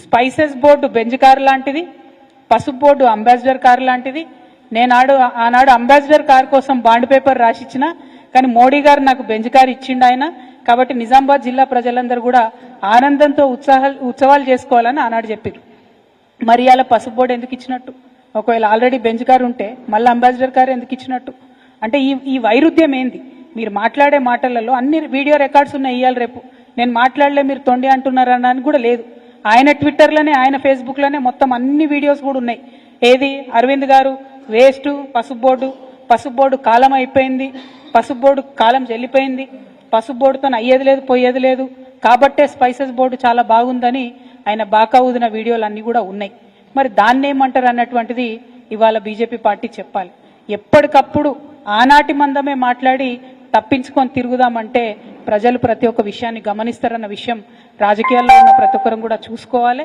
Spices board Benz car లాంటిది, పసుపు board ambassador car లాంటిది. ఆనాడు అంబాసిడర్ కారు కోసం బాండ్ పేపర్ రాసిచ్చిన, కానీ మోడీ గారు నాకు బెంజ్ కారు ఇచ్చిండు ఆయన. కాబట్టి నిజామాబాద్ జిల్లా ప్రజలందరూ కూడా ఆనందంతో ఉత్సవాలు చేసుకోవాలని ఆనాడు చెప్పారు. మరి అలా పసుపు బోర్డు ఎందుకు ఇచ్చినట్టు? ఒకవేళ ఆల్రెడీ బెంజ్ కారు ఉంటే మళ్ళీ అంబాసిడర్ కారు ఎందుకు ఇచ్చినట్టు? అంటే ఈ వైరుధ్యం ఏంది? మీరు మాట్లాడే మాటలలో అన్ని వీడియో రికార్డ్స్ ఉన్నాయి. ఇవాళ రేపు నేను మాట్లాడలే మీరు తొండి అంటున్నారని కూడా లేదు. ఆయన ట్విట్టర్లోనే ఆయన ఫేస్బుక్లోనే మొత్తం అన్ని వీడియోస్ కూడా ఉన్నాయి. ఏది అరవింద్ గారు వేస్ట్, పసుపు బోర్డు కాలం అయిపోయింది, పసుపు బోర్డు కాలం చెల్లిపోయింది, పసుపు బోర్డుతో అయ్యేది లేదు పోయేది లేదు, కాబట్టే స్పైసెస్ బోర్డు చాలా బాగుందని ఆయన బాకా ఊదిన వీడియోలు అన్నీ కూడా ఉన్నాయి. మరి దాన్ని ఏమంటారు అన్నటువంటిది ఇవాళ బీజేపీ పార్టీ చెప్పాలి. ఎప్పటికప్పుడు ఆనాటి మందమే మాట్లాడి తప్పించుకొని తిరుగుదామంటే ప్రజలు ప్రతి ఒక్క విషయాన్ని గమనిస్తారన్న విషయం రాజకీయాల్లో ఉన్న ప్రతి ఒక్కరం కూడా చూసుకోవాలి.